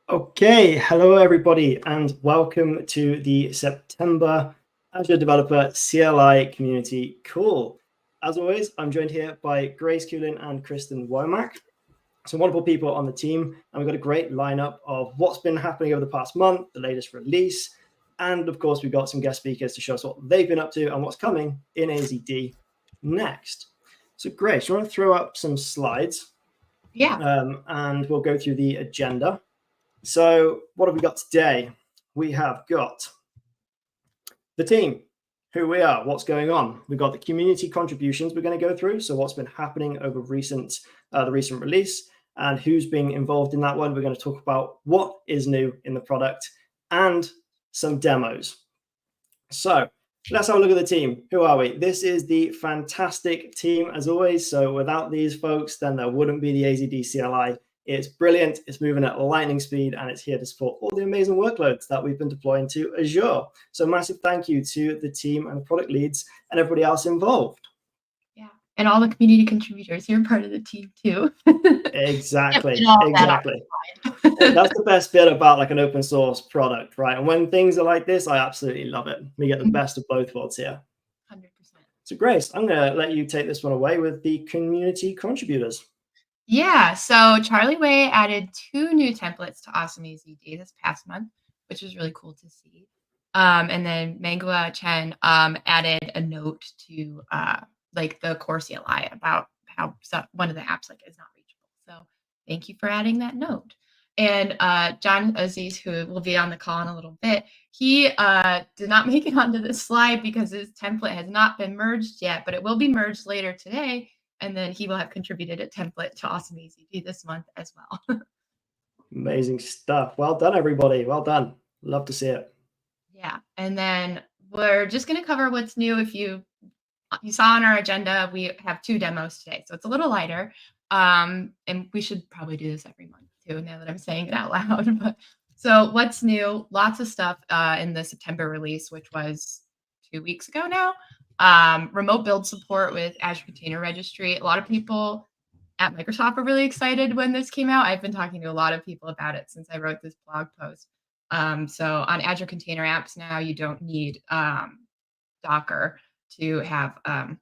Okay, hello everybody, and welcome to the September Azure Developer CLI Community Call. As always, I'm joined here by Grace Kulin and Kristen Womack. Some wonderful people on the team, and we've got a great lineup of what's been happening over the past month, the latest release, and of course, we've got some guest speakers to show us what they've been up to and what's coming in AZD next. So Grace, you want to throw up some slides? Yeah. And we'll go through the agenda. So what have we got today? We have got the team, who we are, what's going on. We've got the community contributions we're going to go through. So what's been happening over the recent release and who's being involved in that one. We're going to talk about what is new in the product and some demos. So let's have a look at the team. Who are we? This is the fantastic team as always. So without these folks, then there wouldn't be the AZD CLI. It's brilliant, it's moving at lightning speed, and it's here to support all the amazing workloads that we've been deploying to Azure. So massive thank you to the team and the product leads and everybody else involved. Yeah, and all the community contributors, you're part of the team too. Exactly, exactly. That's the best bit about like an open source product, right? And when things are like this, I absolutely love it. We get the best of both worlds here. 100%. So Grace, I'm going to let you take this one away with the community contributors. Yeah, so Charlie Way added 2 new templates to Awesome AZD this past month, which was really cool to see. And then Mangua Chen added a note to like the core CLI about how one of the apps like is not reachable. So thank you for adding that note. And John Aziz, who will be on the call in a little bit, he did not make it onto this slide because his template has not been merged yet, but it will be merged later today. And then he will have contributed a template to Awesome AZD this month as well. Amazing stuff. Well done, everybody. Well done. Love to see it. Yeah. And then we're just going to cover what's new. If you saw on our agenda, we have 2 demos today. So it's a little lighter. And we should probably do this every month too, now that I'm saying it out loud. But so what's new? Lots of stuff in the September release, which was 2 weeks ago now. Remote build support with Azure Container Registry. A lot of people at Microsoft were really excited when this came out. I've been talking to a lot of people about it since I wrote this blog post. So on Azure Container Apps now, you don't need Docker to have a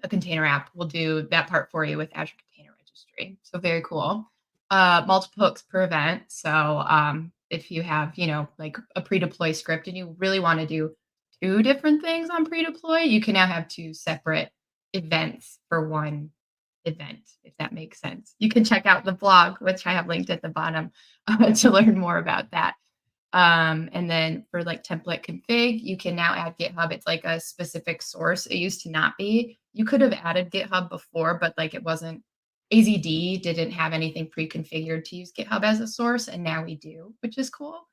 container app. We'll do that part for you with Azure Container Registry. So very cool. Multiple hooks per event. So if you have, like a pre-deploy script and you really want to do 2 different things on pre-deploy, you can now have 2 separate events for one event, if that makes sense. You can check out the blog, which I have linked at the bottom to learn more about that. And then for like template config, you can now add GitHub. It's like a specific source. It used to not be. You could have added GitHub before, but like it wasn't, AZD didn't have anything pre-configured to use GitHub as a source, and now we do, which is cool.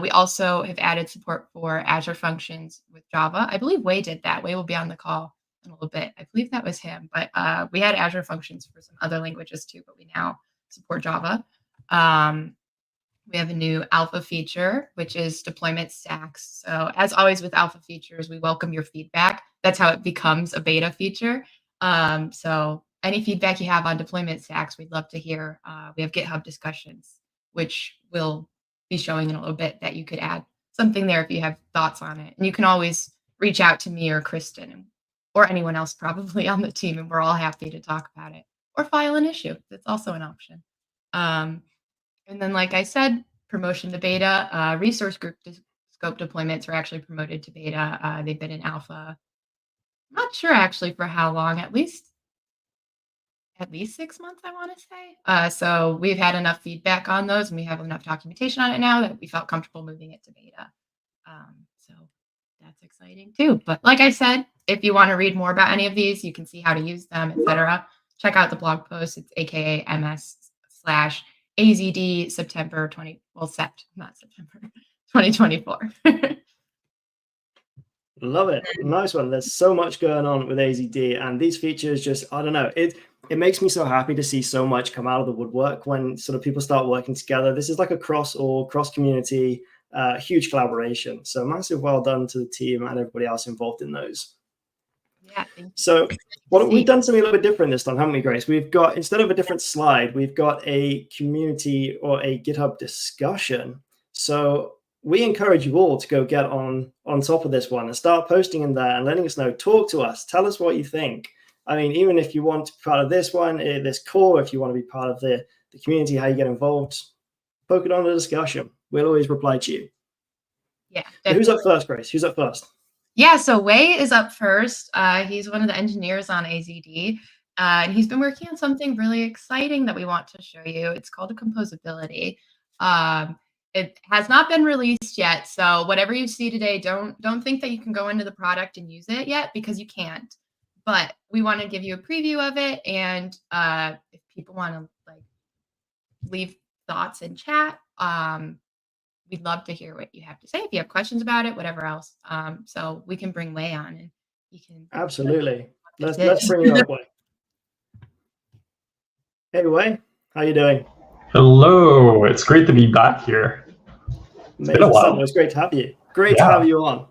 We also have added support for Azure Functions with Java. I believe Wei did that. Wei will be on the call in a little bit. I believe that was him, but we had Azure Functions for some other languages too, but we now support Java. We have a new alpha feature, which is deployment stacks. So as always with alpha features, we welcome your feedback. That's how it becomes a beta feature. So any feedback you have on deployment stacks, we'd love to hear. We have GitHub discussions, which will be showing in a little bit that you could add something there if you have thoughts on it. And you can always reach out to me or Kristen or anyone else probably on the team, and we're all happy to talk about it or file an issue. That's also an option. And then, like I said, promotion to beta, resource group scope deployments are actually promoted to beta. They've been in alpha. I'm not sure actually for how long, at least 6 months, I want to say. So we've had enough feedback on those, and we have enough documentation on it now that we felt comfortable moving it to beta. So that's exciting too. But like I said, if you want to read more about any of these, you can see how to use them, etc. Check out the blog post. It's aka.ms/AZD September 2024. Love it. Nice one. There's so much going on with AZD, and these features just, I don't know, it makes me so happy to see so much come out of the woodwork when sort of people start working together. This is like a cross community, huge collaboration. So massive well done to the team and everybody else involved in those. Yeah, thank you. So we've done something a little bit different this time, haven't we, Grace? We've got, instead of a different slide, we've got a community or a GitHub discussion. So we encourage you all to go get on top of this one and start posting in there and letting us know. Talk to us. Tell us what you think. I mean, even if you want to be part of this one, this core, if you want to be part of the community, how you get involved, poke it on the discussion. We'll always reply to you. Yeah. So who's up first, Grace? Who's up first? Yeah, so Wei is up first. He's one of the engineers on AZD, and he's been working on something really exciting that we want to show you. It's called a composability. It has not been released yet, so whatever you see today, don't think that you can go into the product and use it yet, because you can't. But we want to give you a preview of it, and if people want to like leave thoughts in chat, we'd love to hear what you have to say. If you have questions about it, whatever else. So we can bring Wei on, and he can. Absolutely. Let's bring you up, Wei. Hey, Wei, how you doing? Hello. It's great to be back here. It's been a while. It's great to have you. Great to have you on.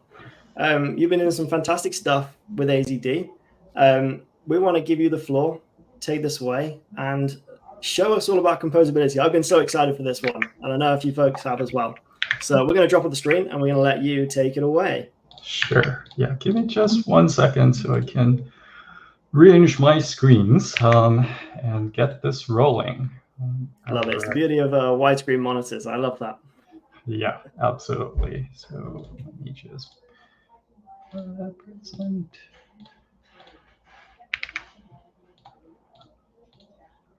You've been doing some fantastic stuff with AZD. We want to give you the floor. Take this away and show us all about composability. I've been so excited for this one, and I know a few folks have as well. So we're going to drop on the screen, and we're going to let you take it away. Sure. Yeah, give me just 1 second so I can rearrange my screens and get this rolling. I love it. It's the beauty of widescreen monitors. I love that. Yeah, absolutely. So let me just present.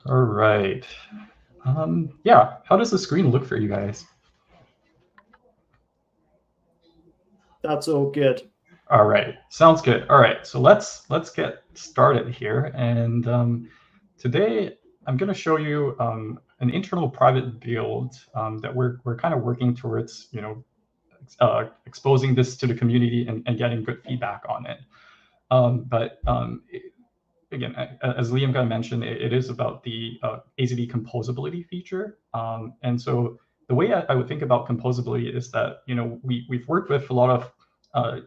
All right. Yeah, how does the screen look for you guys? That's all good. All right, sounds good. All right, so let's get started here. And today I'm going to show you an internal private build that we're kind of working towards, exposing this to the community and getting good feedback on it. Again, as Liam kind of mentioned, it is about the AZD composability feature. And so the way I would think about composability is that, we've worked with a lot of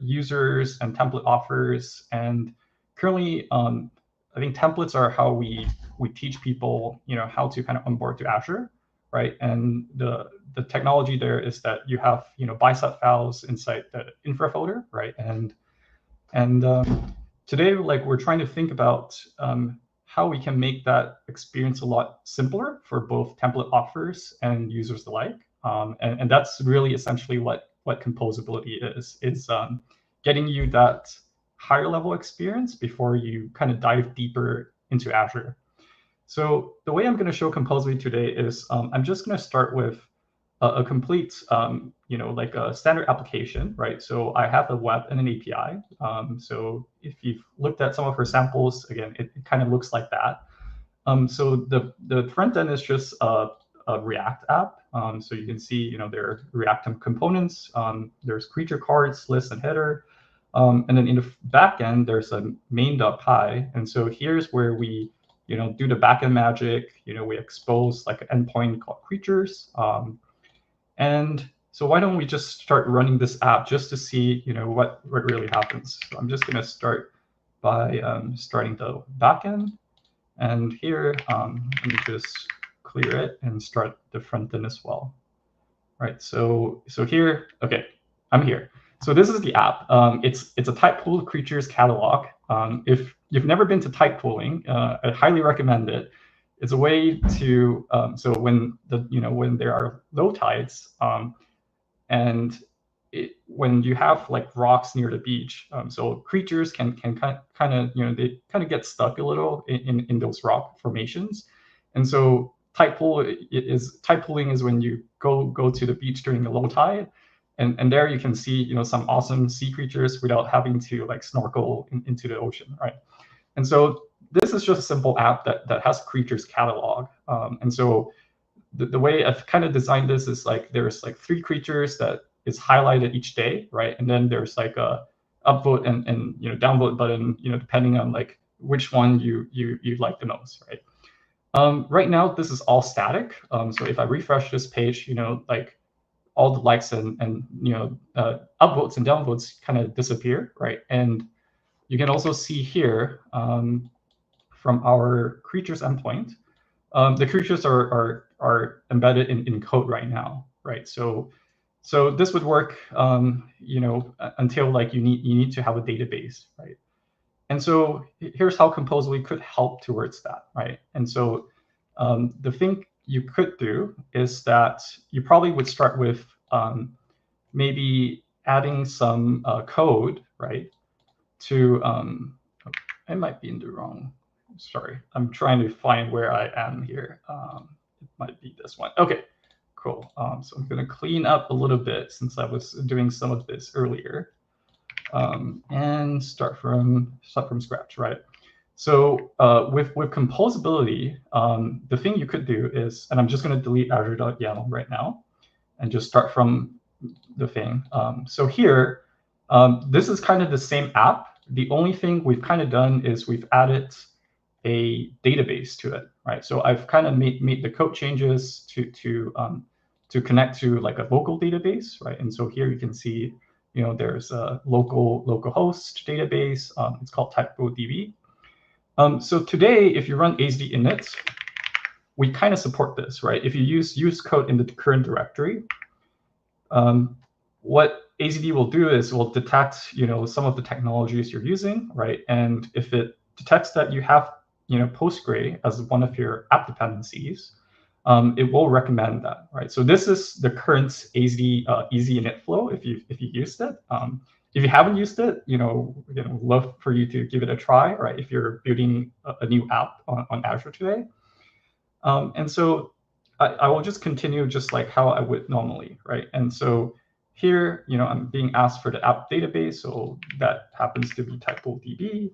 users and template offers, and currently, I think templates are how we teach people, how to kind of onboard to Azure, right? And the technology there is that you have, bicep files inside the infra folder, right? And today, we're trying to think about how we can make that experience a lot simpler for both template offers and users alike. And that's really essentially what composability is. It's getting you that higher level experience before you kind of dive deeper into Azure. So the way I'm going to show composability today is I'm just going to start with a complete, like a standard application, right? So I have a web and an API. So if you've looked at some of her samples, again, it kind of looks like that. So the front end is just a React app. So you can see, there are React components. There's creature cards, list, and header. And then in the back end, there's a main.py. And so here's where we, do the backend magic. We expose like an endpoint called creatures. And so why don't we just start running this app just to see, what really happens. So I'm just going to start by starting the backend. And here, let me just clear it and start the front end as well. Right. So here, okay, I'm here. So this is the app. It's a type pool creatures catalog. If you've never been to type pooling, I highly recommend it. It's a way to so when there are low tides and when you have like rocks near the beach, so creatures can kind of they kind of get stuck a little in those rock formations, and so type pooling is when you go to the beach during the low tide, and there you can see some awesome sea creatures without having to like snorkel into the ocean, right? And so this is just a simple app that has creatures catalog, and so the way I've kind of designed this is like there's like 3 creatures that is highlighted each day, right? And then there's like a upvote and downvote button, depending on like which one you like the most, right? Right now this is all static. So if I refresh this page, like all the likes and upvotes and downvotes kind of disappear, right? And you can also see here from our creatures endpoint, the creatures are embedded in code right now, right? So this would work, until like you need to have a database, right? And so here's how Composability could help towards that, right? And so the thing you could do is that you probably would start with maybe adding some code, right? To I might be in the wrong. Sorry, I'm trying to find where I am here. It might be this one. Okay, cool. So I'm going to clean up a little bit since I was doing some of this earlier, and start from scratch, right? So with Composability, the thing you could do is, and I'm just going to delete Azure.yaml right now, and just start from the thing. So here, this is kind of the same app. The only thing we've kind of done is we've added a database to it, right? So I've kind of made the code changes to connect to like a local database, right? And so here you can see, there's a localhost database. It's called TypeDB. So today, if you run AZD init, we kind of support this, right? If you use code in the current directory, what AZD will do is will detect, some of the technologies you're using, right? And if it detects that you have, Postgre as one of your app dependencies, it will recommend that, right? So this is the current AZD easy init flow if you used it. If you haven't used it, love for you to give it a try, right? If you're building a new app on Azure today. And so I will just continue just like how I would normally, right? And so here, I'm being asked for the app database, so that happens to be TypeDB,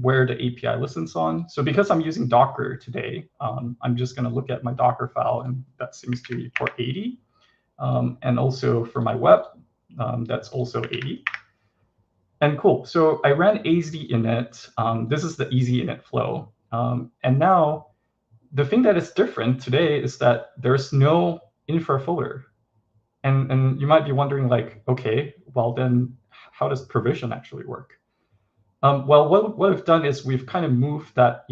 where the API listens on. So because I'm using Docker today, I'm just going to look at my Docker file, and that seems to be port 80. And also for my web, that's also 80. And cool. So I ran AZD init. This is the easy init flow. And now the thing that is different today is that there's no infra folder. And you might be wondering, like, okay, well then how does provision actually work? Well, what we've done is we've kind of moved that,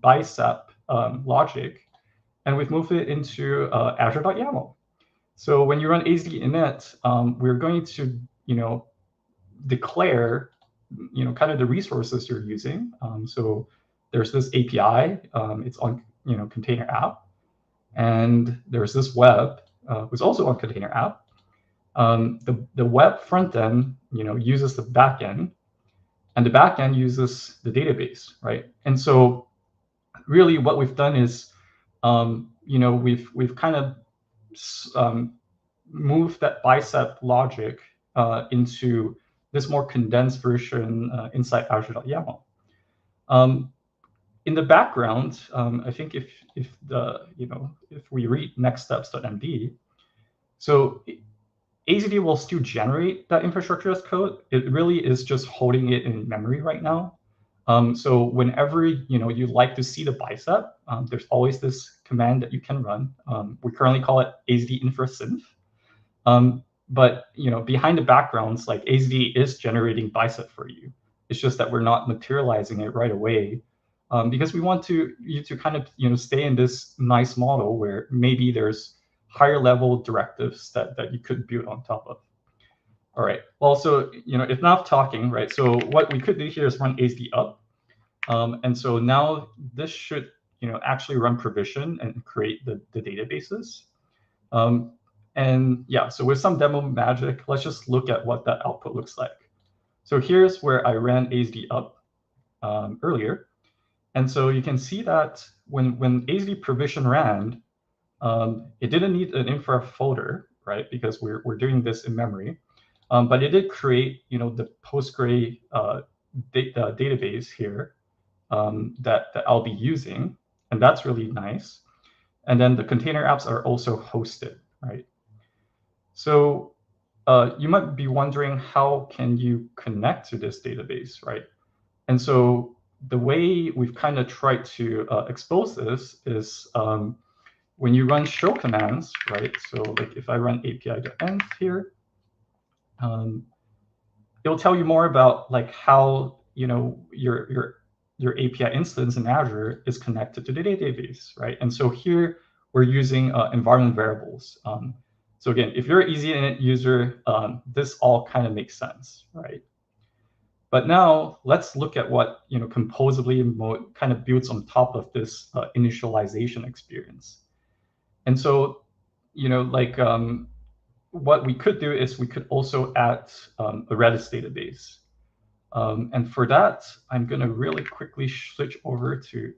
bicep logic, and we've moved it into Azure.yaml. So when you run AZD init, we're going to, declare, kind of the resources you're using. So there's this API, it's on, container app, and there's this web, was also on container app. The web front end, uses the backend, and the backend uses the database, right? And so really what we've done is, we've kind of moved that bicep logic into this more condensed version inside Azure.yaml. In the background, I think if we read nextsteps.md, so AZD will still generate that infrastructure as code. It really is just holding it in memory right now. So whenever you like to see the bicep, there's always this command that you can run. We currently call it AZD infrasynth. But behind the backgrounds, like AZD is generating bicep for you. It's just that we're not materializing it right away, because we want you to kind of stay in this nice model where maybe there's higher level directives that you could build on top of. All right. Well, so enough talking, right? So what we could do here is run AZD up, and so now this should actually run provision and create the databases. And yeah, so with some demo magic, let's just look at what that output looks like. So here's where I ran AZD up earlier. And so you can see that when AZD provision ran, it didn't need an infra folder, right? Because we're doing this in memory. But it did create the Postgre database here that I'll be using. And that's really nice. And then the container apps are also hosted, right? So you might be wondering, how can you connect to this database, right? And so the way we've kind of tried to expose this is when you run show commands, right? So like if I run api.env here, it'll tell you more about like how your API instance in Azure is connected to the database, right? And so here we're using environment variables. So again, if you're an EasyInit user, this all kind of makes sense, right? But now let's look at what Composably kind of builds on top of this initialization experience. And so, what we could do is we could also add a Redis database. And for that, I'm going to really quickly switch over to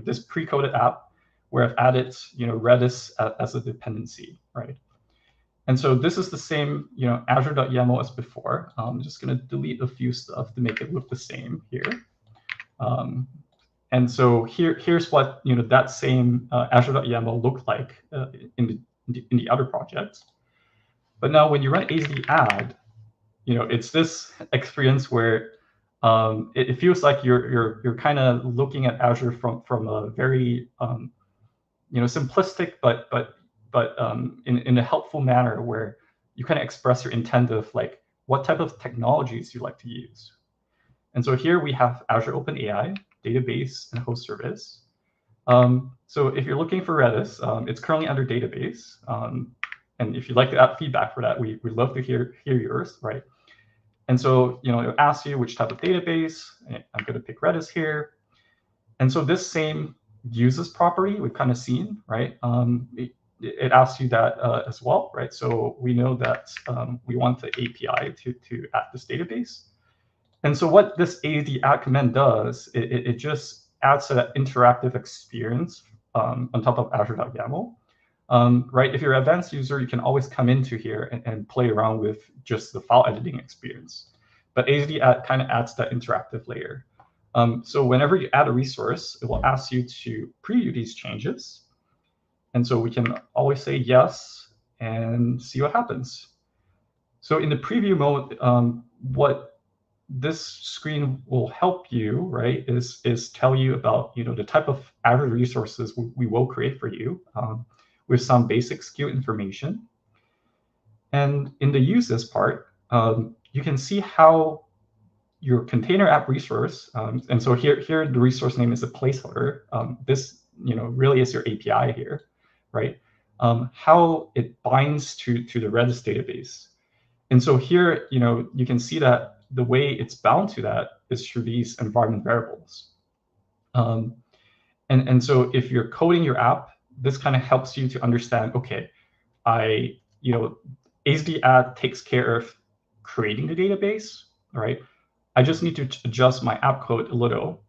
this pre-coded app where I've added Redis as a dependency, right? And so this is the same Azure.yaml as before. I'm just going to delete a few stuff to make it look the same here. And so here's what that same Azure.yaml looked like in the other project. But now when you run add, it's this experience where it feels like you're kind of looking at Azure from a very simplistic but in a helpful manner, where you kind of express your intent of like what type of technologies you like to use. And so here we have Azure OpenAI, database, and host service. So if you're looking for Redis, it's currently under database. And if you'd like to add feedback for that, we'd love to hear yours, right? And so it asks you which type of database. I'm going to pick Redis here. And so this same uses property we've kind of seen, right? It asks you that as well, right? So we know that we want the API to add this database. And so what this add command does, it just adds to that interactive experience on top of Azure.yaml. Right? If you're an advanced user, you can always come into here and play around with just the file editing experience. But add kind of adds that interactive layer. So whenever you add a resource, it will ask you to preview these changes. And so we can always say yes and see what happens. So in the preview mode, what this screen will help you, right, is tell you about the type of Azure resources we will create for you with some basic SKU information. And in the uses part, you can see how your container app resource, and so here the resource name is a placeholder. This really is your API here, right? How it binds to the Redis database. And so here, you can see that the way it's bound to that is through these environment variables. And so if you're coding your app, this kind of helps you to understand, okay, add takes care of creating the database, right? I just need to adjust my app code a little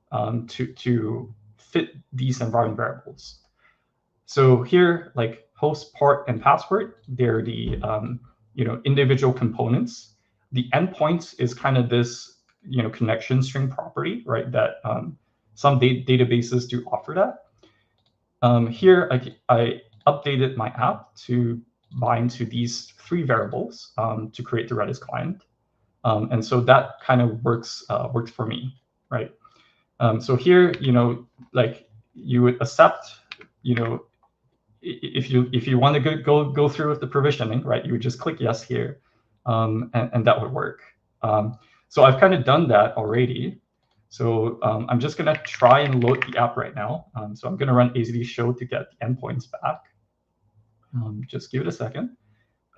to fit these environment variables. So here, like host, part, and password, they're the individual components. The endpoints is kind of this connection string property, right? That some databases do offer that. Here, I updated my app to bind to these 3 variables to create the Redis client. And so that kind of works for me, right? So here, like you would accept, if you want to go through with the provisioning, right? You would just click yes here, and that would work. So I've kind of done that already. So I'm just going to try and load the app right now. So I'm going to run AZD show to get the endpoints back. Just give it a second.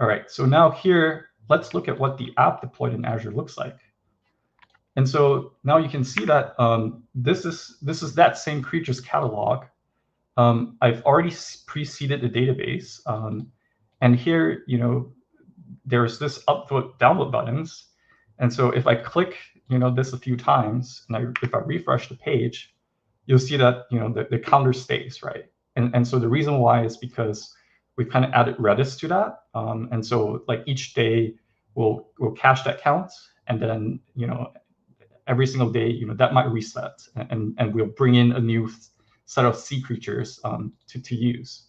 All right, so now here, let's look at what the app deployed in Azure looks like. And so now you can see that this is that same creatures catalog. I've already pre-seeded the database. And here, there's this upvote download buttons. And so if I click this a few times, and if I refresh the page, you'll see that the counter stays, right? And so the reason why is because we've kind of added Redis to that. And so like each day we'll cache that count, and then every single day that might reset, and we'll bring in a new set of C creatures to use.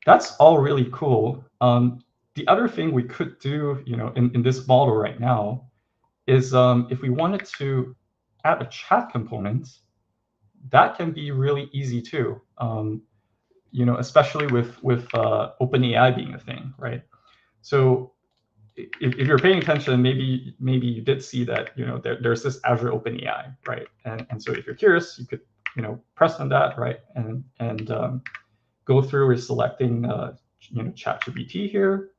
That's all really cool. The other thing we could do in this model right now is if we wanted to add a chat component, that can be really easy too. Especially with OpenAI being a thing, right? So if you're paying attention, maybe you did see that, there's this Azure OpenAI, right? And so if you're curious, you could, press on that, right? And go through with selecting, ChatGPT here.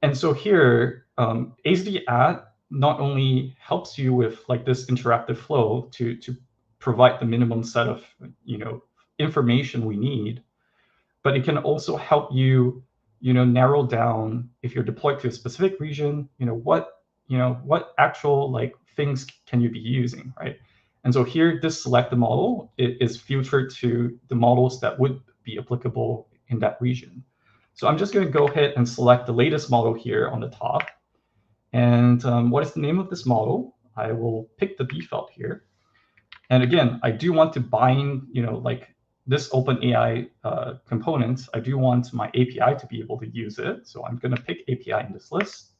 And so here, AZD Add not only helps you with like this interactive flow to provide the minimum set of, information we need, but it can also help you, narrow down if you're deployed to a specific region, what actual like things can you be using, right? And so here, this select the model is filtered to the models that would be applicable in that region. So I'm just going to go ahead and select the latest model here on the top. And what is the name of this model? I will pick the default here. And again, I do want to bind, like this OpenAI component. I do want my API to be able to use it. So I'm going to pick API in this list.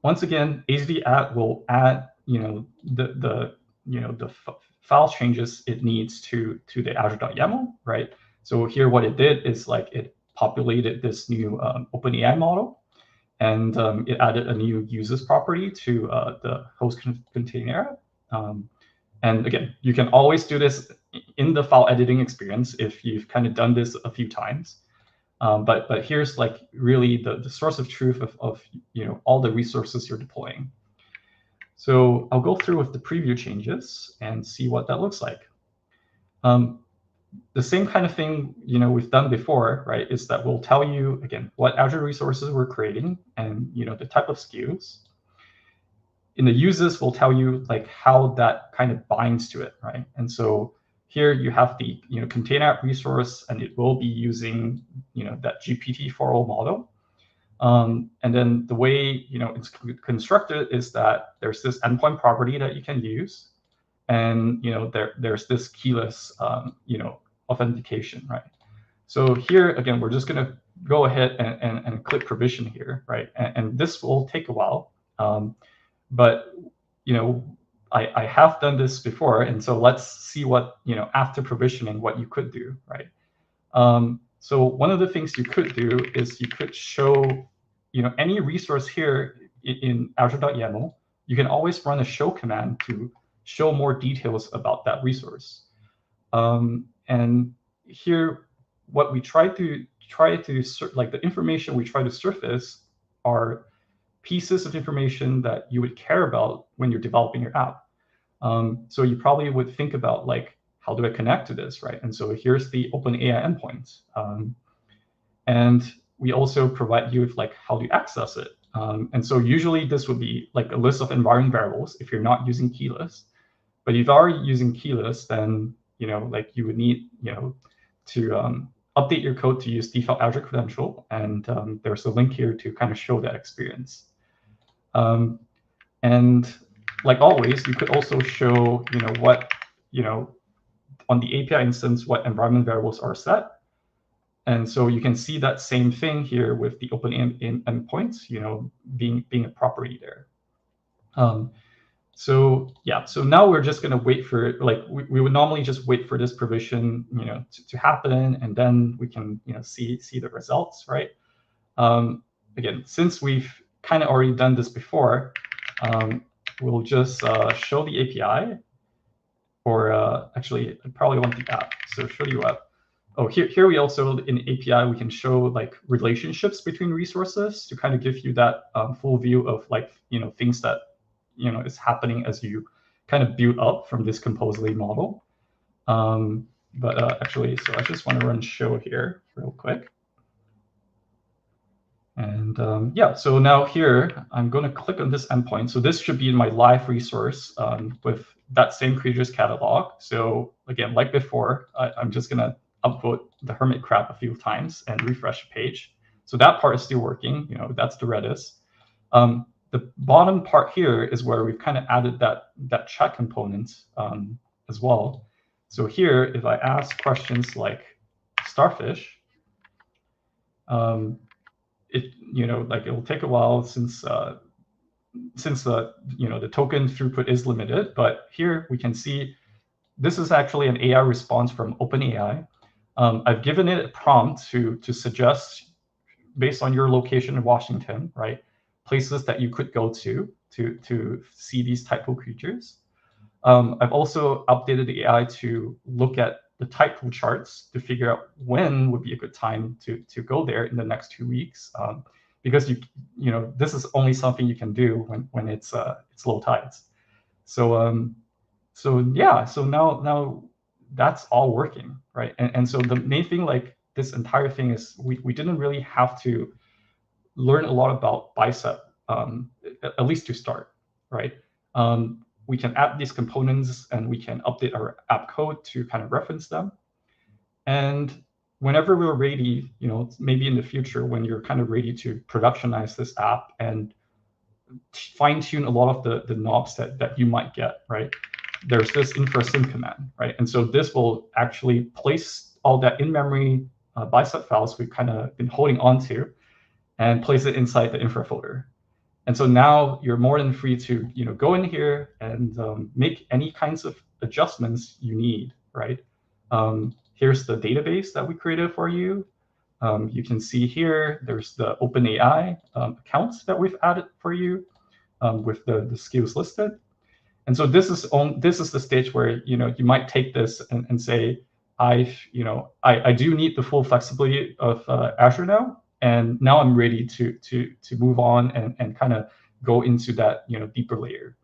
Once again, AZD Add will add, the file changes it needs to the Azure.yaml, right? So here, what it did is like it populated this new OpenAI model, and it added a new users property to the host container. And again, you can always do this in the file editing experience if you've kind of done this a few times. But here's like really the source of truth of all the resources you're deploying. So I'll go through with the preview changes and see what that looks like. The same kind of thing we've done before, right? Is that we'll tell you again what Azure resources we're creating and the type of SKUs. In the uses, we'll tell you like how that kind of binds to it, right? And so here you have the container app resource, and it will be using that GPT-4o model. And then the way it's constructed is that there's this endpoint property that you can use, and there's this keyless authentication, right? So here again, we're just going to go ahead and click provision here, right? And this will take a while. But I have done this before, and so let's see what after provisioning what you could do, right? So one of the things you could do is you could show any resource here in Azure.yaml. You can always run a show command to show more details about that resource. And here, what we try to like the information we try to surface are pieces of information that you would care about when you're developing your app. So you probably would think about like, how do I connect to this, right? And so here's the OpenAI endpoint. And we also provide you with like how to access it. And so usually this would be like a list of environment variables if you're not using keyless. But if you are using keyless, then like you would need to update your code to use default Azure credential. And there's a link here to kind of show that experience. And like always, you could also show, what, on the API instance, what environment variables are set. And so you can see that same thing here with the OpenAI endpoints, being a property there. So yeah, so now we're just going to wait for, like, we would normally just wait for this provision, to happen, and then we can, see the results, right? Again, since we've kind of already done this before, we'll just show the API, or actually, I probably want the app. So show you app. Oh, here we also, in API, we can show like relationships between resources to kind of give you that full view of like, things that, is happening as you kind of build up from this Composability model. But actually, so I just want to run show here real quick. And yeah, so now here, I'm going to click on this endpoint. So this should be in my live resource with that same creatures catalog. So again, like before, I'm just going to upvote the hermit crab a few times and refresh the page. So that part is still working. That's the Redis. The bottom part here is where we've kind of added that chat component as well. So here, if I ask questions like starfish, it will take a while since the the token throughput is limited. But here we can see this is actually an AI response from OpenAI. I've given it a prompt to suggest based on your location in Washington, right, places that you could go to see these typo creatures. I've also updated the AI to look at the typo charts to figure out when would be a good time to go there in the next 2 weeks, because you know this is only something you can do when it's low tides. So yeah, so now that's all working, right? And so the main thing, like this entire thing, is we didn't really have to learn a lot about Bicep, at least to start, right? We can add these components and we can update our app code to kind of reference them. And whenever we're ready, you know, maybe in the future when you're kind of ready to productionize this app and fine tune a lot of the knobs that you might get, right? There's this infrasim command, right? And so this will actually place all that in-memory Bicep files we've kind of been holding on to and place it inside the infra folder. And so now you're more than free to, you know, go in here and make any kinds of adjustments you need, right? Here's the database that we created for you. You can see here, there's the OpenAI accounts that we've added for you with the skills listed. And so this is the stage where, you know, you might take this and say, I do need the full flexibility of Azure now. And now I'm ready to move on and kind of go into that, you know, deeper layer.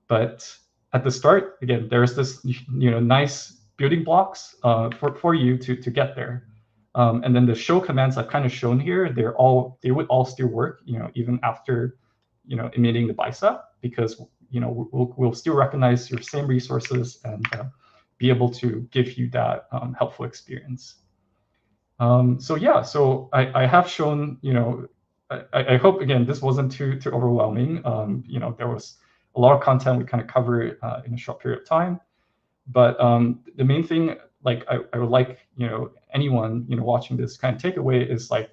But at the start, again, there's this, you know, nice building blocks for you to get there. And then the show commands I've kind of shown here, they would all still work, you know, even after, you know, emitting the Bicep, because, you know, we'll still recognize your same resources and be able to give you that helpful experience. So yeah, so I have shown, you know, I hope, again, this wasn't too overwhelming. You know, there was a lot of content we kind of covered in a short period of time. But the main thing, like, I would like, you know, anyone, you know, watching this kind of takeaway is, like,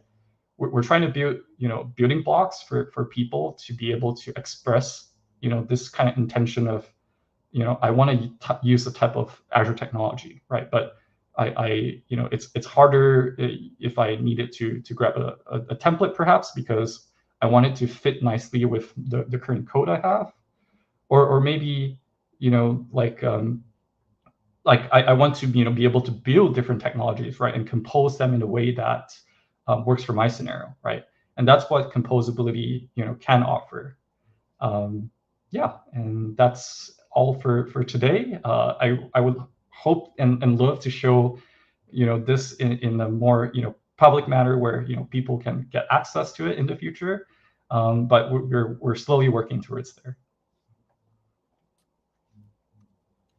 we're trying to build, you know, building blocks for people to be able to express, you know, this kind of intention of, you know, I want to use the type of Azure technology, right? But you know, it's harder if I needed to grab a template, perhaps, because I want it to fit nicely with the current code I have, or maybe, you know, like I want to, you know, be able to build different technologies, right, and compose them in a way that works for my scenario, right? And that's what composability, you know, can offer. Yeah, and that's all for today. I would hope and love to show, you know, this in a more, you know, public manner where, you know, people can get access to it in the future. But we're slowly working towards there.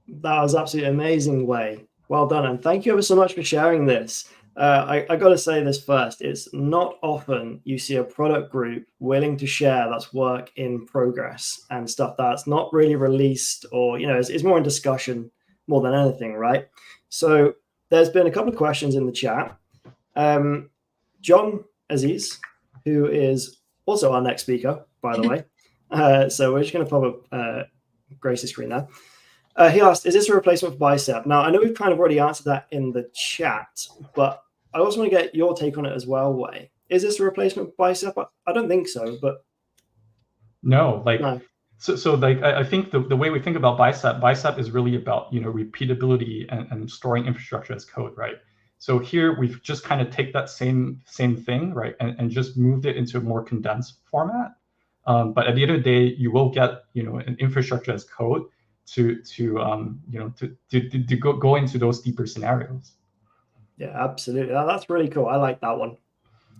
That was absolutely amazing, Wei. Well done, and thank you ever so much for sharing this. I got to say this first. It's not often you see a product group willing to share that's work in progress and stuff that's not really released, or, you know, it's more in discussion more than anything, right? So there's been a couple of questions in the chat. John Aziz, who is also our next speaker, by the way. So we're just going to pop up Grace's screen there. He asked, is this a replacement for Bicep? Now, I know we've kind of already answered that in the chat, but I also want to get your take on it as well, Wei. Is this a replacement for Bicep? I don't think so, but... No, like, no. So like, I think the way we think about Bicep is really about, you know, repeatability and storing infrastructure as code, right? So here we've just kind of take that same thing, right, and just moved it into a more condensed format. But at the end of the day, you will get, you know, an infrastructure as code to go into those deeper scenarios. Yeah, absolutely. That's really cool. I like that one.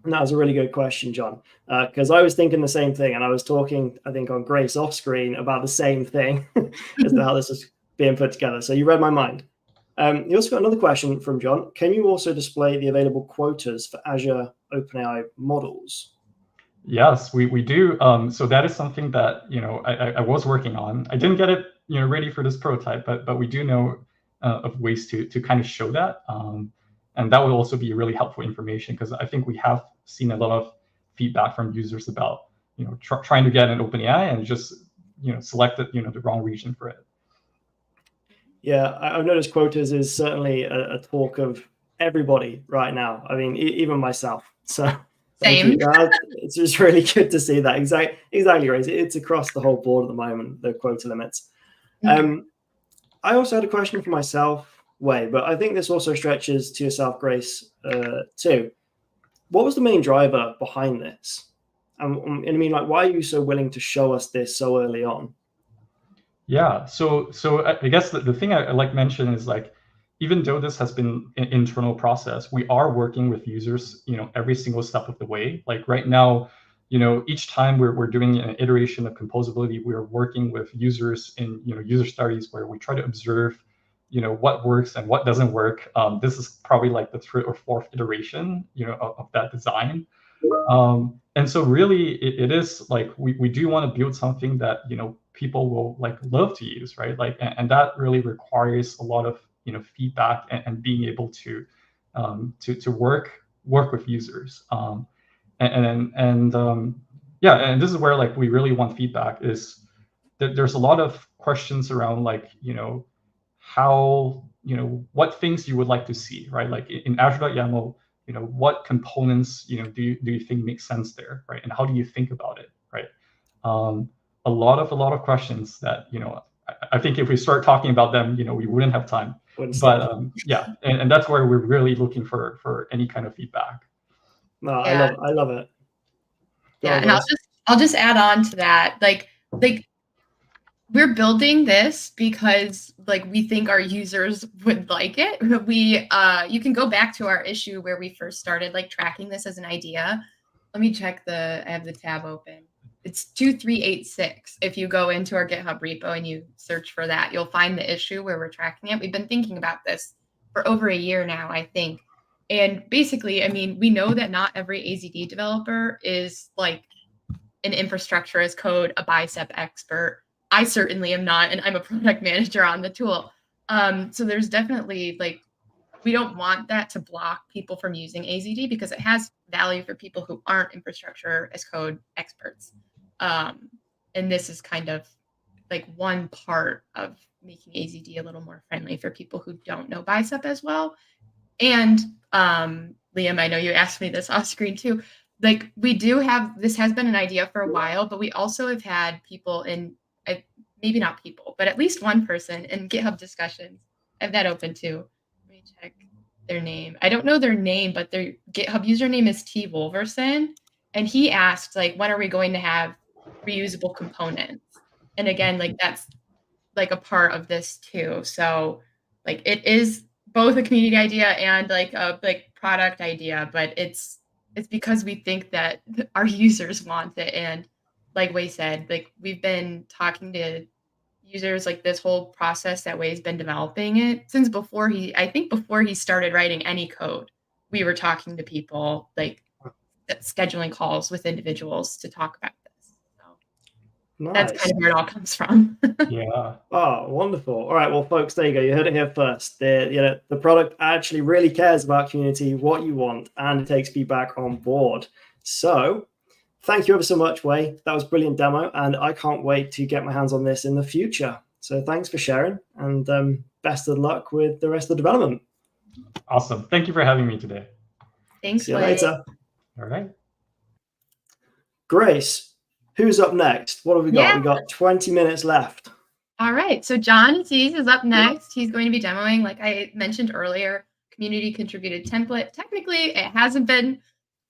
And that was a really good question, John, because I was thinking the same thing, and I was talking, I think, on Grace off screen about the same thing as to how this is being put together. So you read my mind. You also got another question from John. Can you also display the available quotas for Azure OpenAI models? Yes, we do. So that is something that, you know, I was working on. I didn't get it, you know, ready for this prototype, but we do know of ways to kind of show that. And that would also be really helpful information, because I think we have seen a lot of feedback from users about, you know, trying to get an OpenAI and just, you know, selected, you know, the wrong region for it. Yeah, I've noticed quotas is certainly a talk of everybody right now. I mean, even myself. So Same. thank you. It's just really good to see that. Exactly right. It's across the whole board at the moment, the quota limits. I also had a question for myself, Wei, but I think this also stretches to yourself, Grace, too. What was the main driver behind this? And I mean, like, why are you so willing to show us this so early on? Yeah, so I guess the thing I like mention is, like, even though this has been an internal process, we are working with users, every single step of the way. Like right now, each time we're doing an iteration of composability, we're working with users in user studies where we try to observe, what works and what doesn't work. This is probably like the third or fourth iteration, of that design. And so really it is like we do want to build something that people will like love to use, right? Like, and that really requires a lot of feedback and being able to work with users. Yeah, and this is where like we really want feedback, is that there's a lot of questions around, like, how, what things you would like to see, right? Like in Azure.yaml, what components, do you think make sense there, right? And how do you think about it, right? A lot of questions that, I think if we start talking about them, we wouldn't have time. But yeah, and that's where we're really looking for any kind of feedback. No, Yeah. I love it. Yeah, and I'll just add on to that. Like we're building this because like we think our users would like it. You can go back to our issue where we first started like tracking this as an idea. Let me check I have the tab open. It's 2386. If you go into our GitHub repo and you search for that, you'll find the issue where we're tracking it. We've been thinking about this for over a year now, I think. And basically, I mean, we know that not every AZD developer is like an infrastructure as code, a bicep expert. I certainly am not, and I'm a product manager on the tool. So there's definitely like, we don't want that to block people from using AZD because it has value for people who aren't infrastructure as code experts. And this is kind of like one part of making AZD a little more friendly for people who don't know bicep as well. And Liam, I know you asked me this off screen too. Like we do have, this has been an idea for a while, but we also have had people in, maybe not people, but at least one person in GitHub discussions. I have that open too. Let me check their name. I don't know their name, but their GitHub username is T Wolverson. And he asked, like, when are we going to have reusable components? And again, like that's like a part of this too. So like it is both a community idea and like a product idea, but it's because we think that our users want it. And like Wei said, like we've been talking to users like this whole process that Wei's been developing it since before he started writing any code. We were talking to people, like scheduling calls with individuals to talk about this. So nice. That's kind of where it all comes from. Yeah. Oh, wonderful. All right, well, folks, there you go. You heard it here first. The product actually really cares about community, what you want, and it takes feedback on board. So thank you ever so much, Wei. That was a brilliant demo, and I can't wait to get my hands on this in the future. So thanks for sharing, and best of luck with the rest of the development. Awesome. Thank you for having me today. Thanks, See you Wei. later. All right. Grace, who's up next? What have we got? Yeah. We got 20 minutes left. All right. So John Aziz is up next. He's going to be demoing, like I mentioned earlier, community contributed template. Technically, it hasn't been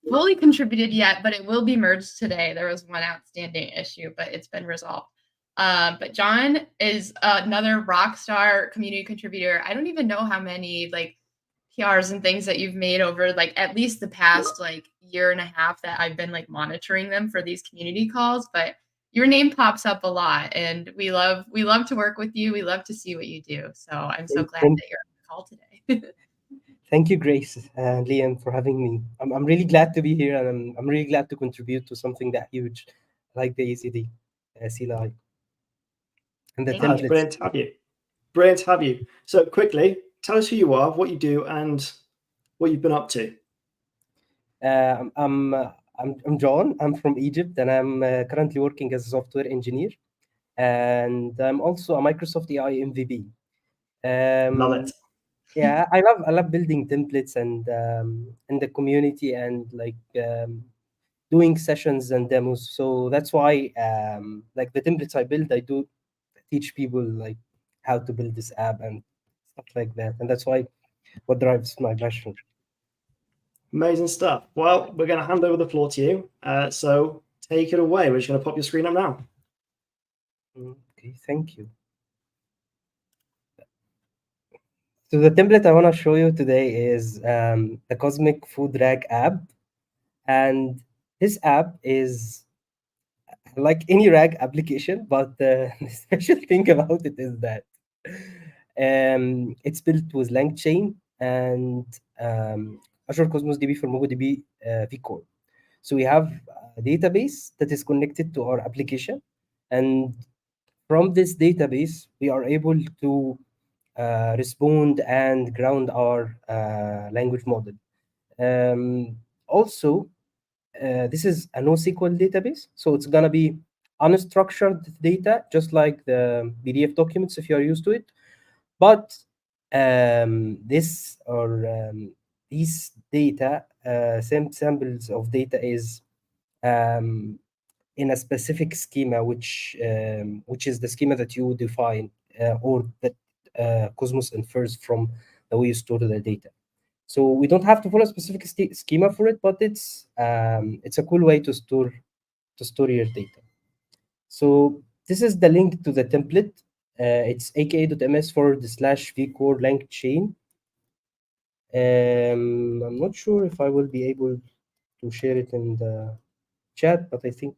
fully contributed yet, but it will be merged today. There was one outstanding issue, but it's been resolved. But John is another rock star community contributor. I don't even know how many like PRs and things that you've made over like at least the past like year and a half that I've been like monitoring them for these community calls, but your name pops up a lot and we love to work with you. We love to see what you do. So I'm so glad that you're on the call today. Thank you, Grace and Liam, for having me. I'm really glad to be here, and I'm really glad to contribute to something that huge like the AZD CLI. And the templates. Brilliant to have you. Brilliant to have you. So quickly, tell us who you are, what you do, and what you've been up to. I'm John. I'm from Egypt, and I'm currently working as a software engineer. And I'm also a Microsoft AI MVP. Love it. Yeah, I love building templates and the community and like doing sessions and demos. So that's why like the templates I build, I do teach people like how to build this app and stuff like that. And that's why what drives my passion. Amazing stuff. Well, we're going to hand over the floor to you. So take it away. We're just going to pop your screen up now. Okay, thank you. So the template I want to show you today is the Cosmic Food Rag app. And this app is like any rag application, but the special thing about it is that it's built with LangChain and Azure Cosmos DB for MongoDB vCore. So we have a database that is connected to our application, and from this database, we are able to respond and ground our language model. Also, this is a NoSQL database, so it's gonna be unstructured data, just like the PDF documents if you are used to it. But these data, samples of data is in a specific schema, which is the schema that you define or that Cosmos infers from the way you store the data. So we don't have to follow a specific schema for it, but it's a cool way to store your data. So this is the link to the template. It's aka.ms/vcore LangChain. I'm not sure if I will be able to share it in the chat, but I think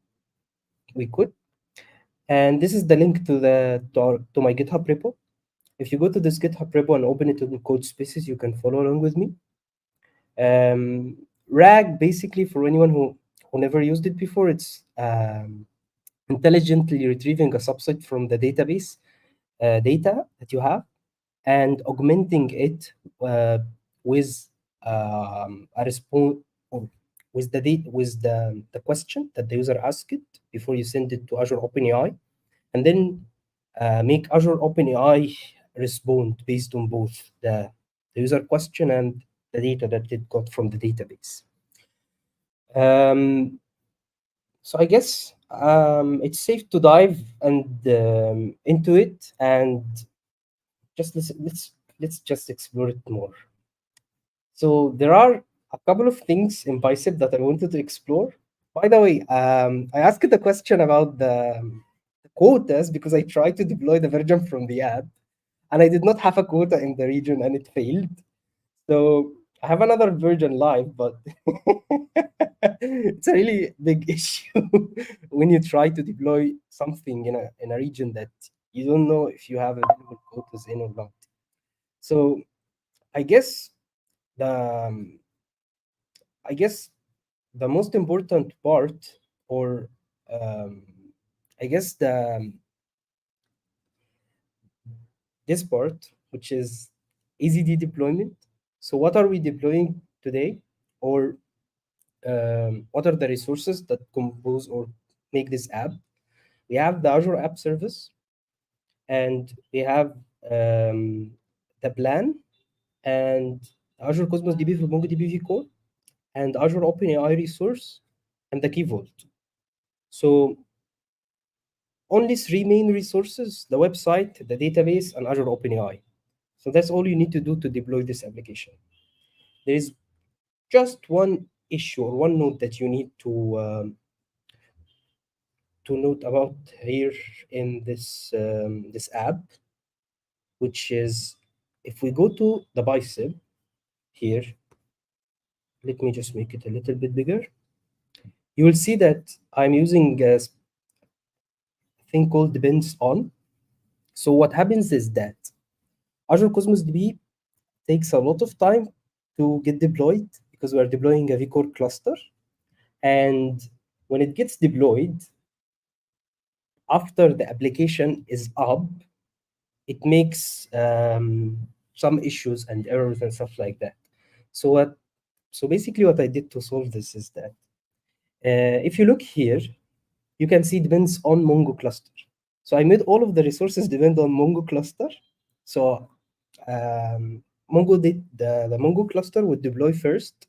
we could. And this is the link to my GitHub repo. If you go to this GitHub repo and open it in code spaces, you can follow along with me. RAG, basically, for anyone who never used it before, it's intelligently retrieving a subset from the database data that you have and augmenting it with a response with the question that the user asked before you send it to Azure OpenAI, and then make Azure OpenAI respond based on both the user question and the data that it got from the database. So I guess it's safe to dive into it and just let's just explore it more. So there are a couple of things in Bicep that I wanted to explore. By the way, I asked the question about the quotas because I tried to deploy the version from the app, and I did not have a quota in the region, and it failed. So I have another version live, but it's a really big issue when you try to deploy something in a region that you don't know if you have available quotas in or not. So I guess the most important part, or I guess this part, which is EZD deployment. So what are we deploying today, or what are the resources that compose or make this app? We have the Azure App Service, and we have the plan, and Azure Cosmos DB for MongoDB vCore, and Azure OpenAI resource, and the Key Vault. So only three main resources: the website, the database, and Azure OpenAI. So that's all you need to do to deploy this application. There is just one issue or one note that you need to note about here in this this app, which is if we go to the Bicep here, let me just make it a little bit bigger. You will see that I'm using a thing called depends on. So what happens is that Azure Cosmos DB takes a lot of time to get deployed because we are deploying a vCore cluster. And when it gets deployed, after the application is up, it makes some issues and errors and stuff like that. So basically what I did to solve this is that if you look here, you can see depends on Mongo cluster. So I made all of the resources depend on Mongo cluster. So the Mongo cluster would deploy first,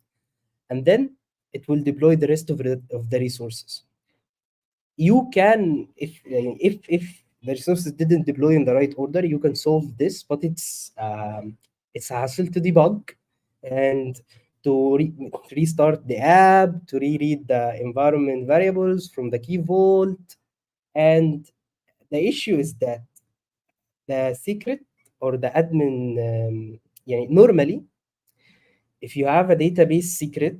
and then it will deploy the rest of the resources. You can, if the resources didn't deploy in the right order, you can solve this, but it's a hassle to debug and to restart the app, to reread the environment variables from the key vault. And the issue is that the secret or the admin, normally, if you have a database secret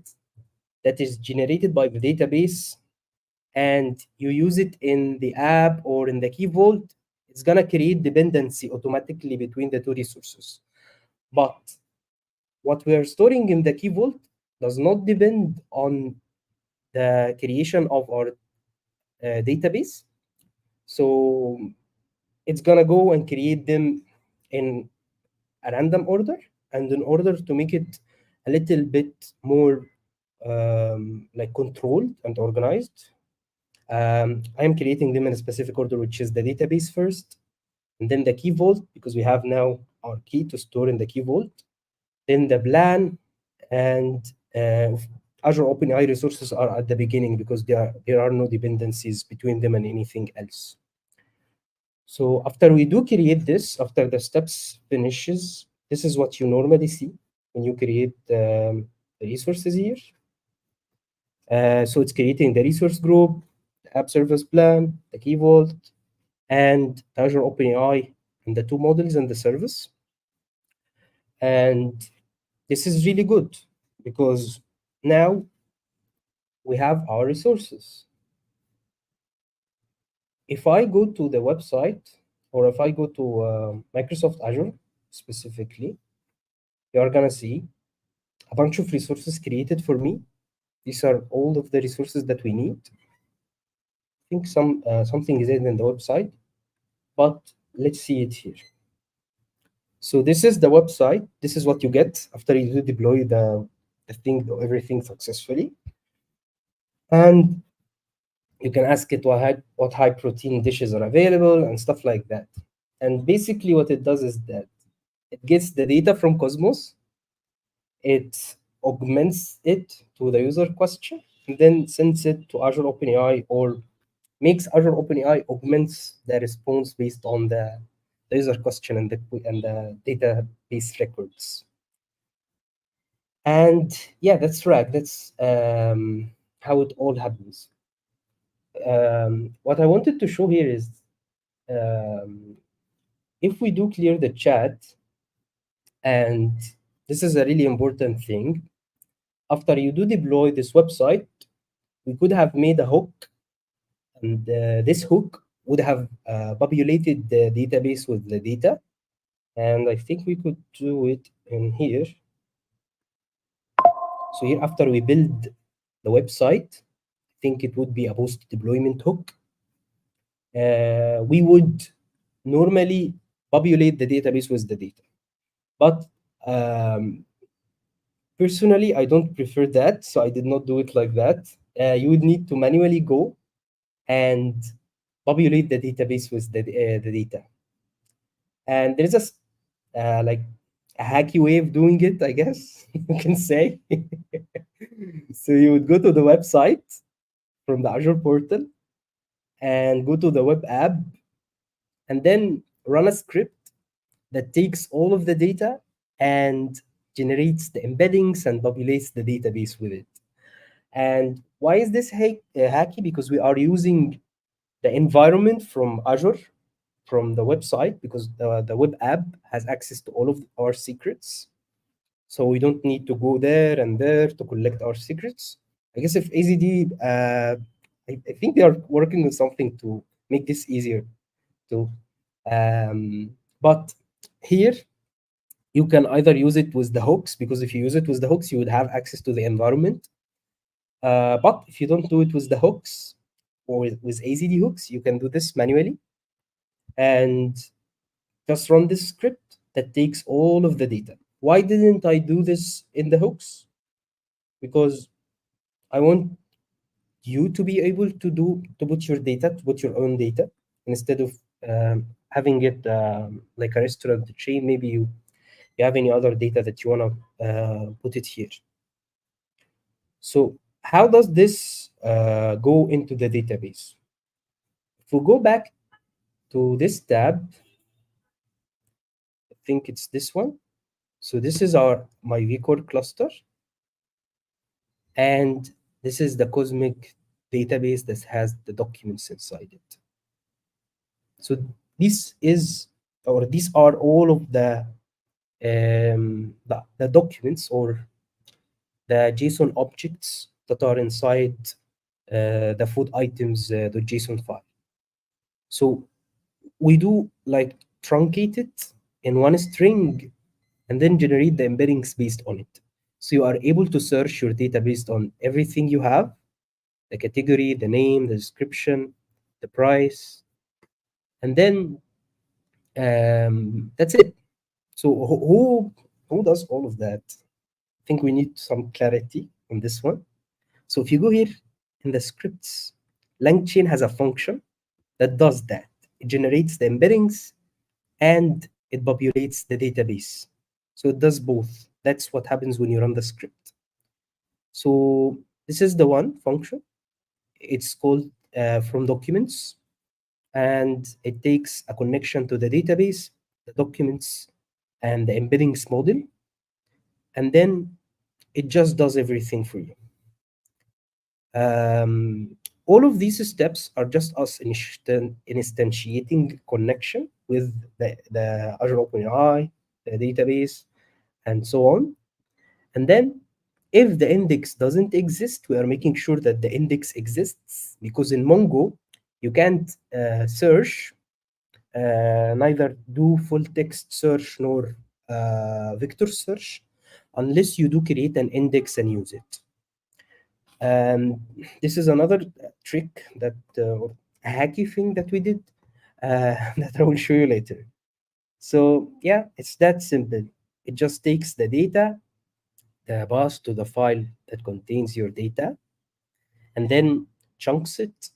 that is generated by the database and you use it in the app or in the key vault, it's going to create dependency automatically between the two resources. But what we are storing in the key vault does not depend on the creation of our database. So it's going to go and create them in a random order. And in order to make it a little bit more like controlled and organized, I am creating them in a specific order, which is the database first, and then the key vault, because we have now our key to store in the key vault, then the plan, and Azure OpenAI resources are at the beginning because there are no dependencies between them and anything else. So after we do create this, after the steps finishes, this is what you normally see when you create the resources here. So it's creating the resource group, the app service plan, the key vault, and Azure OpenAI, and the two models and the service. And this is really good because now we have our resources. If I go to the website, or if I go to Microsoft Azure specifically, you are going to see a bunch of resources created for me. These are all of the resources that we need. I think something is in the website, but let's see it here. So this is the website. This is what you get after you deploy everything successfully. And you can ask it what high protein dishes are available and stuff like that. And basically what it does is that it gets the data from Cosmos, it augments it to the user question, and then sends it to Azure OpenAI, or makes Azure OpenAI augments the response based on the user question and the database records. And yeah, that's right. That's how it all happens. What I wanted to show here is if we do clear the chat, and this is a really important thing, after you do deploy this website, we could have made a hook, and this hook would have populated the database with the data. And I think we could do it in here. So here, after we build the website, I think it would be a post deployment hook. We would normally populate the database with the data. But personally, I don't prefer that, so I did not do it like that. You would need to manually go and populate the database with the data. And there is like a hacky way of doing it, I guess you can say. So you would go to the website from the Azure portal and go to the web app, and then run a script that takes all of the data and generates the embeddings and populates the database with it. And why is this hacky? Because we are using the environment from Azure, from the website, because the web app has access to all of our secrets. So we don't need to go there and there to collect our secrets. I guess if AZD, I think they are working on something to make this easier too. But here, you can either use it with the hooks, because if you use it with the hooks, you would have access to the environment. But if you don't do it with the hooks or with AZD hooks, you can do this manually and just run this script that takes all of the data. Why didn't I do this in the hooks? Because I want you to be able to put your data, to put your own data, instead of having it like a restaurant chain. Maybe you have any other data that you want to put it here. So how does this go into the database? If we go back to this tab, I think it's this one. So this is my vCore cluster. And this is the Cosmic database that has the documents inside it. So these are all of the documents or the JSON objects that are inside the food items .json file. So we do like truncate it in one string and then generate the embeddings based on it. So you are able to search your data based on everything you have, the category, the name, the description, the price, and then that's it. So who does all of that? I think we need some clarity on this one. So if you go here in the scripts, LangChain has a function that does that. It generates the embeddings and it populates the database. So it does both. That's what happens when you run the script. So this is the one function. It's called from documents, and it takes a connection to the database, the documents, and the embeddings model, and then it just does everything for you. All of these steps are just us instantiating connection with the Azure OpenAI, the database, and so on. And then if the index doesn't exist, we are making sure that the index exists, because in Mongo, you can't search, neither do full text search nor vector search, unless you do create an index and use it. And this is another trick that or a hacky thing that we did that I will show you later. So yeah, it's that simple. It just takes the data, the path to the file that contains your data, and then chunks it,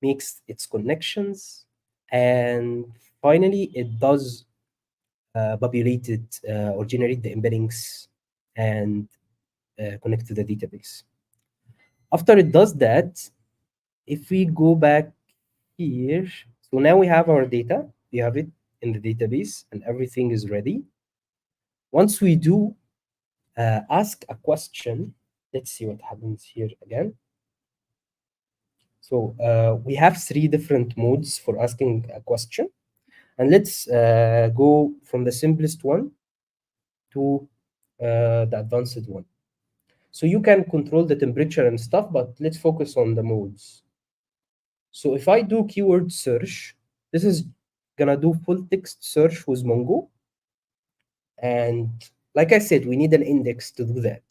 makes its connections, and finally it does populate it or generate the embeddings and connect to the database. After it does that, if we go back here, so now we have our data, we have it in the database, and everything is ready. Once we do ask a question, let's see what happens here again. So we have 3 different modes for asking a question. And let's go from the simplest one to the advanced one. So you can control the temperature and stuff, but let's focus on the modes. So if I do keyword search, this is gonna do full text search with Mongo. And like I said, we need an index to do that.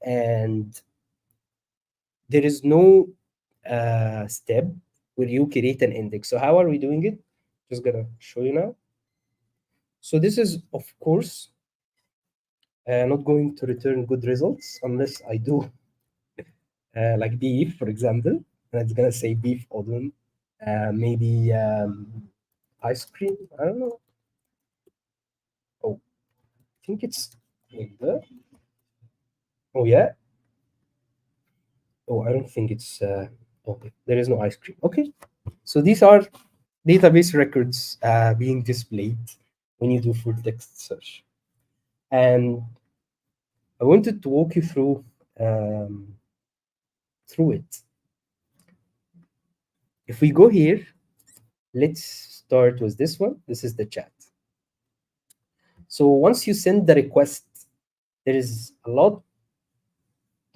And there is no step where you create an index. So how are we doing it? Just gonna show you now. So this is, of course, not going to return good results unless I do like beef, for example, and it's gonna say beef odon, maybe ice cream. I don't know. Oh, I think it's like that. Oh yeah. Oh, I don't think it's okay. There is no ice cream. Okay, so these are database records being displayed when you do full text search, and I wanted to walk you through it. If we go here, let's start with this one. This is the chat. So once you send the request, there is a lot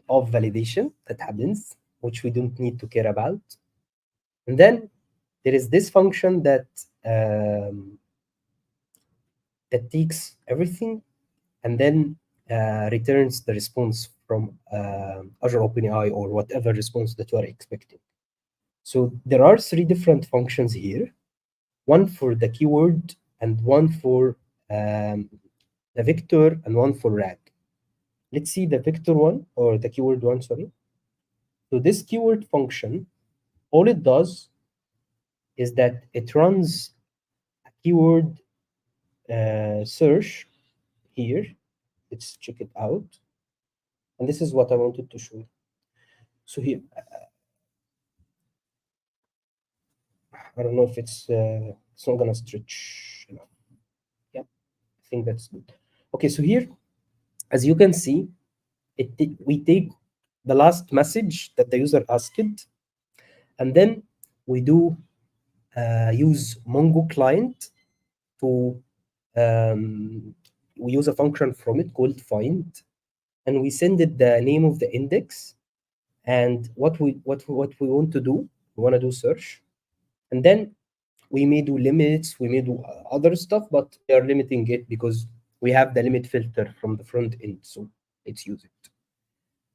of validation that happens, which we don't need to care about. And then there is this function that that takes everything and then returns the response from Azure OpenAI or whatever response that you are expecting. So there are 3 different functions here, one for the keyword and one for the vector and one for RAG. Let's see the vector one or the keyword one, sorry. So this keyword function, all it does is that it runs a keyword search here. Let's check it out. And this is what I wanted to show you. So here, I don't know if it's not gonna stretch enough. Yeah, I think that's good. Okay, so here, as you can see, we take the last message that the user asked, and then we do use Mongo client to we use a function from it called find, and we send it the name of the index and what we want to do. We want to do search, and then we may do limits, we may do other stuff, but we are limiting it because we have the limit filter from the front end, so let's use it.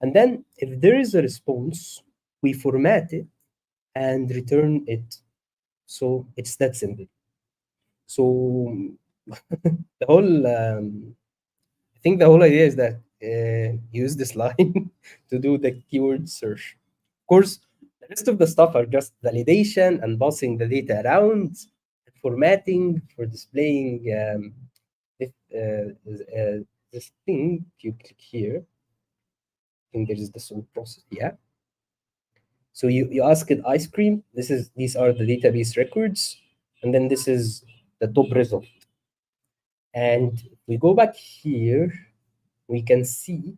And then if there is a response, we format it and return it. So it's that simple. So the whole I think the whole idea is that use this line to do the keyword search. Of course, the rest of the stuff are just validation and passing the data around, formatting for displaying this thing. If you click here, I think there is the sort process. Yeah. So you ask it ice cream. These are the database records, and then this is the top result. And if we go back here, we can see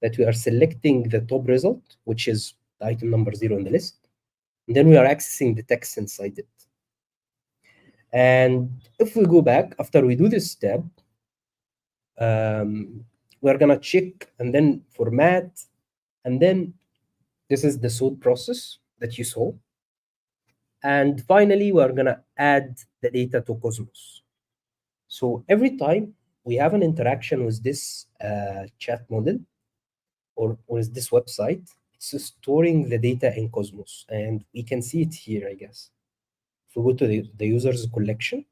that we are selecting the top result, which is the item number 0 in the list. And then we are accessing the text inside it. And if we go back, after we do this step, we're going to check and then format. And then this is the sort process that you saw. And finally, we're going to add the data to Cosmos. So every time we have an interaction with this chat model or with this website, it's storing the data in Cosmos. And we can see it here, I guess. If we go to the user's collection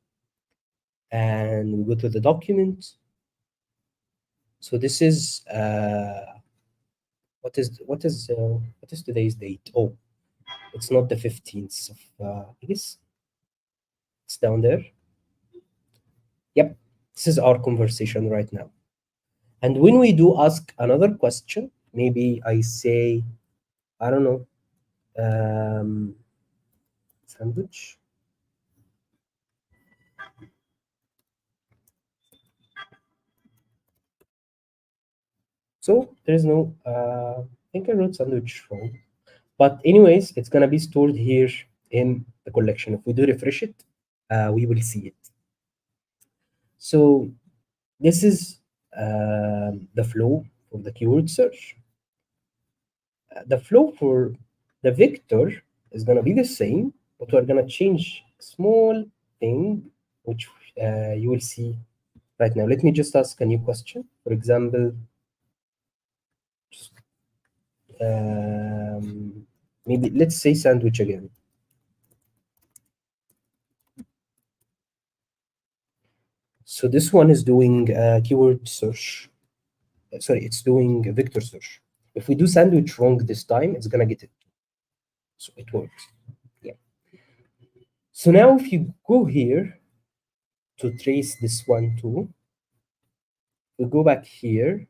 and we go to the document. So this is what is today's date? Oh, it's not the 15th of I guess it's down there. Yep, this is our conversation right now. And when we do ask another question, maybe I say, I don't know, sandwich. So there is no, I think I wrote sandwich wrong. But anyways, it's going to be stored here in the collection. If we do refresh it, we will see it. So this is the flow for the keyword search. The flow for the vector is going to be the same, but we're going to change a small thing, which you will see right now. Let me just ask a new question. For example, maybe let's say sandwich again. So this one is doing keyword search. Sorry, it's doing vector search. If we do sandwich wrong this time, it's going to get it. So it works. Yeah. So now if you go here to trace this one too, we go back here.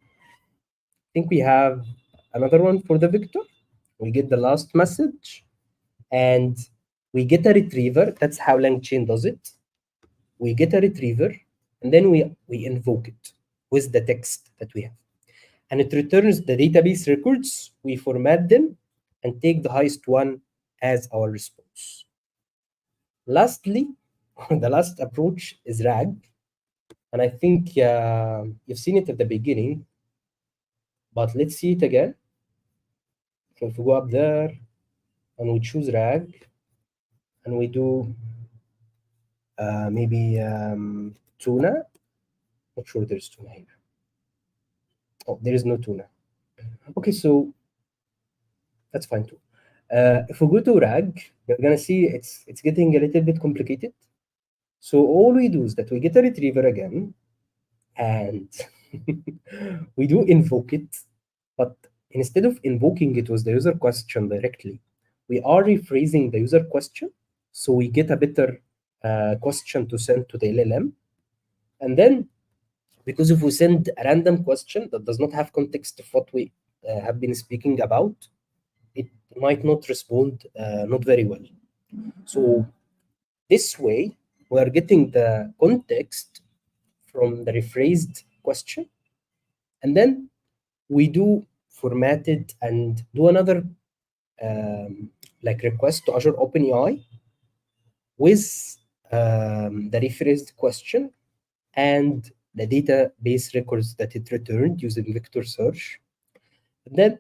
I think we have another one for the vector. We get the last message and we get a retriever. That's how LangChain does it. We get a retriever and then we invoke it with the text that we have. And it returns the database records. We format them and take the highest one as our response. Lastly, the last approach is RAG. And I think you've seen it at the beginning, but let's see it again. So if we go up there and we choose RAG and we do maybe tuna. Not sure there's tuna here. Oh, there is no tuna. Okay, so that's fine too. If we go to RAG, you're gonna see it's getting a little bit complicated. So all we do is that we get a retriever again, and we do invoke it, but instead of invoking it with the user question directly, we are rephrasing the user question, so we get a better question to send to the LLM, and then because if we send a random question that does not have context of what we have been speaking about, it might not respond not very well. So this way, we are getting the context from the rephrased question, and then we do formatted and do another like request to Azure OpenAI with the rephrased question and the database records that it returned using vector search. And then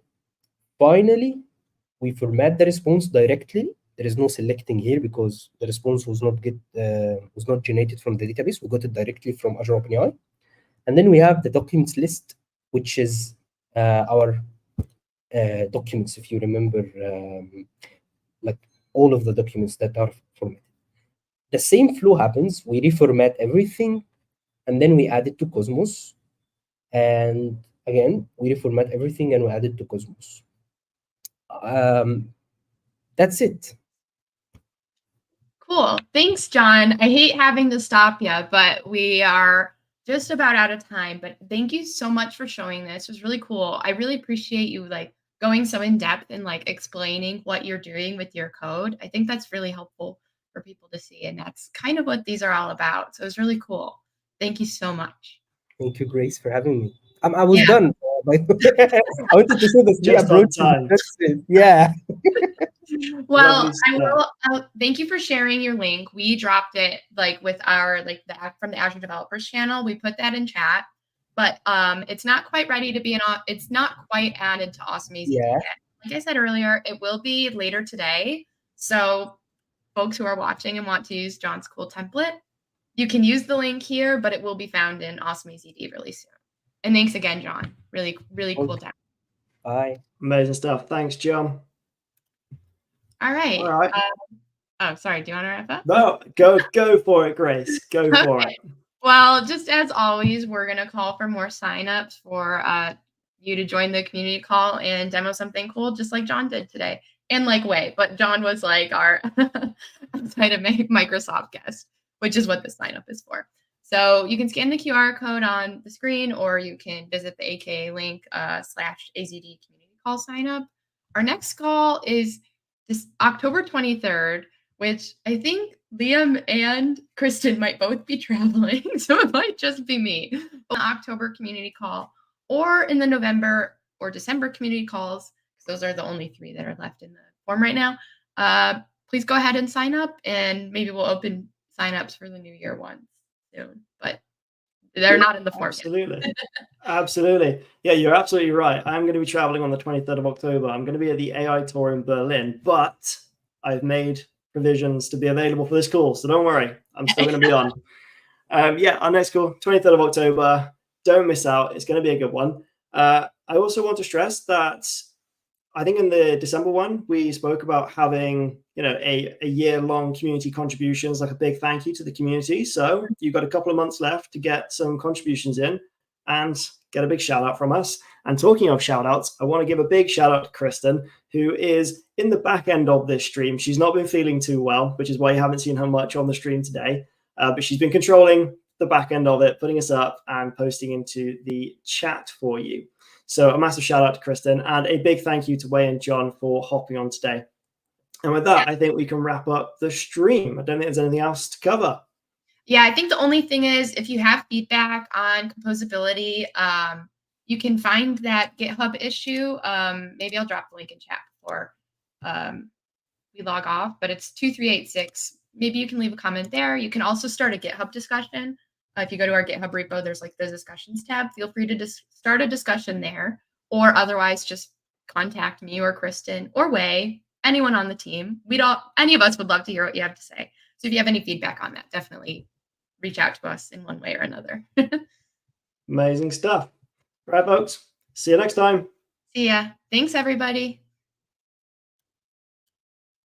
finally, we format the response directly. There is no selecting here because the response was not generated from the database. We got it directly from Azure OpenAI. And then we have the documents list, which is our documents, if you remember, like all of the documents that are formatted. The same flow happens. We reformat everything, and then we add it to Cosmos. And again, we reformat everything and we add it to Cosmos. That's it. Cool. Thanks, John. I hate having to stop you, but we are just about out of time. But thank you so much for showing this. It was really cool. I really appreciate you like going so in depth and like explaining what you're doing with your code. I think that's really helpful for people to see. And that's kind of what these are all about. So it was really cool. Thank you so much. Thank you, Grace, for having me. I was done. By the way. I wanted to show the three Just on approaches. time. That's it. Yeah. Well, Lovely I'll thank you for sharing your link. We dropped it like with our from the Azure Developers channel. We put that in chat, but it's not quite ready to be it's not quite added to Awesome AZD yet. Like I said earlier, it will be later today. So folks who are watching and want to use John's cool template, you can use the link here, but it will be found in Awesome AZD really soon. And thanks again, John. Really, really cool demo. Bye. Amazing stuff. Thanks, John. All right. All right. Oh, sorry. Do you want to wrap up? No, go for it, Grace. Go for it. Well, just as always, we're going to call for more signups for you to join the community call and demo something cool, just like John did today. And like Way, but John was like our outside of Microsoft guest, which is what the signup is for. So you can scan the QR code on the screen, or you can visit the AKA link /AZD community call signup. Our next call is this October 23rd, which I think Liam and Kristen might both be traveling, so it might just be me. The October community call, or in the November or December community calls, because those are the only 3 that are left in the form right now. Please go ahead and sign up, and maybe we'll open signups for the New Year ones soon, but they're not in the form Absolutely. yet. Absolutely. Yeah, you're absolutely right. I'm going to be traveling on the 23rd of October. I'm going to be at the AI Tour in Berlin, but I've made provisions to be available for this call, so don't worry. I'm still going to be on. Yeah, our next call, 23rd of October. Don't miss out. It's going to be a good one. I also want to stress that I think in the December one, we spoke about having, a year-long community contributions, like a big thank you to the community. So you've got a couple of months left to get some contributions in and get a big shout out from us. And talking of shout outs, I want to give a big shout out to Kristen, who is in the back end of this stream. She's not been feeling too well, which is why you haven't seen her much on the stream today. But she's been controlling the back end of it, putting us up and posting into the chat for you. So a massive shout out to Kristen, and a big thank you to Wei and John for hopping on today. And with that, I think we can wrap up the stream. I don't think there's anything else to cover. Yeah, I think the only thing is, if you have feedback on composability, you can find that GitHub issue. Maybe I'll drop the link in chat before we log off, but it's 2386. Maybe you can leave a comment there. You can also start a GitHub discussion. If you go to our GitHub repo, there's like the discussions tab. Feel free to start a discussion there, or otherwise just contact me or Kristen or Wei, anyone on the team. Any of us would love to hear what you have to say. So if you have any feedback on that, definitely reach out to us in one way or another. Amazing stuff. Right, folks. See you next time. See ya. Thanks, everybody.